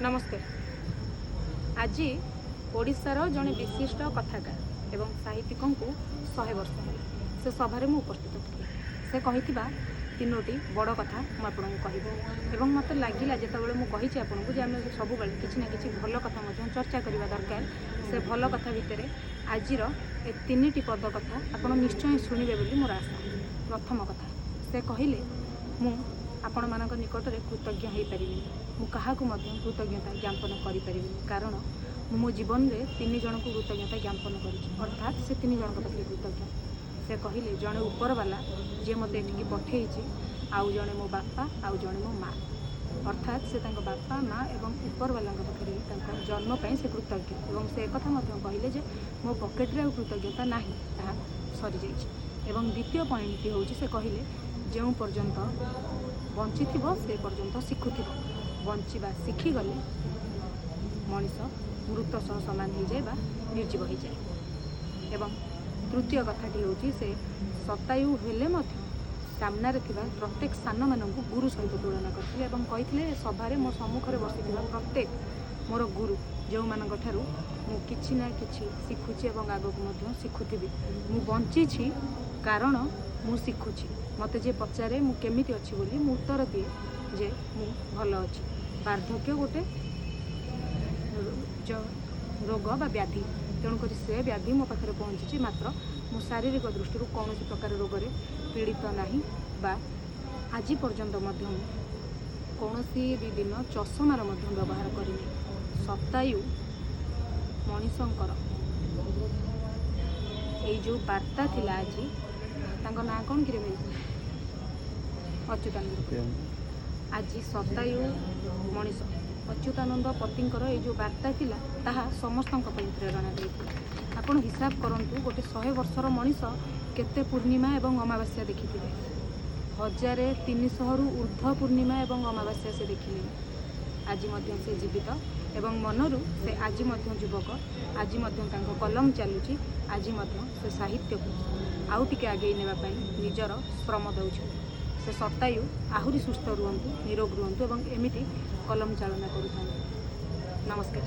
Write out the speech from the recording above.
नमस्कार। आज ओडिशार जड़े विशिष्ट कथाकार एवं साहित्यिक को 100 वर्ष से सभार मु उपस्थित थी। से कही तीनोटी बड़ कथा मुझे कह मत लगे जिते मुझे आपको जे आम सब किसी ना कि भल कथा चर्चा करने दरकार। से भल कथा भितर आज तीन पद कथा आप निश्चय शुणे बोली मोर आशा। प्रथम कथा से कहले मु आपण मानक निकट में कृतज्ञ हो पारि क्या कृतज्ञता ज्ञापन करें कारण मो जीवन में 3 जन को कृतज्ञता ज्ञापन कर अर्थात से 3 जन पाखे कृतज्ञ। से कहले जड़े ऊपर वाला जी मत ये पठे आउ जड़े मो बापा आउ जड़े मो माँ अर्थात से बापा माँ एवं ऊपर वाला पाखे जन्म से कृतज्ञ एवं से एक कहले जे मो पकेट्रे आ कृतज्ञता ना सरी जाइए। द्वितीय पॉइंट हूँ से कहले जो पर्यंत बंची से पर्यंत शिखुव बंचा शिखीगले मनीष मृत सह सामान हो जाए निर्जीव हो जाए। एवं तृतीय कथाटी हूँ से शतायु हेले सामने प्रत्येक सान मानू गुरु सहित तुलना करते कही सभारे मो सम्मुखें बसी प्रत्येक मोर गुरु जो मान ठारू किछि ना किछि शिखुची और आगक शिखुथी मु बंची कारण मु शिखुची मते जे पचारे मु केमिति अछि बोली मु उत्तर दिए जे मु भल अछि। वार्धक्य गोटे रोग बा व्याधि तेणुक से व्याधि मो पाखे पहुँची मात्र मु शारीरिक दृष्टि कौन प्रकार रोग में पीड़ित नहीं बा आज पर्यंत कौन भी दिन चषमार व्यवहार करें। शतायु मनीषंकर ये जो वार्ता थिला आज तांको ना कौन कि अच्युतानंद आज शतायु मनीष अच्युतानंद पतिंकर ये जो वार्ता थिला ताहा समस्त प्रेरणा देती। आपण हिसाब करंतु गोटे 100 वर्षर मनीष केते पूर्णिमा एवं अमावास्या देखि 1300 रु ऊर्ध्व पूर्णिमा एवं अमावास्या से देखिले। आज मध्य से जीवित एवं मनरू से आज मध्य युवक आज मध्य कलम चलुची आज मध्य से साहित्य को आउ टिके आगे नेबापी निजर श्रम दौर। से शतायु आहुरी सुस्थ रुहतु निरोग रुहतु एवं एमिति कलम चालना करूँ। नमस्कार।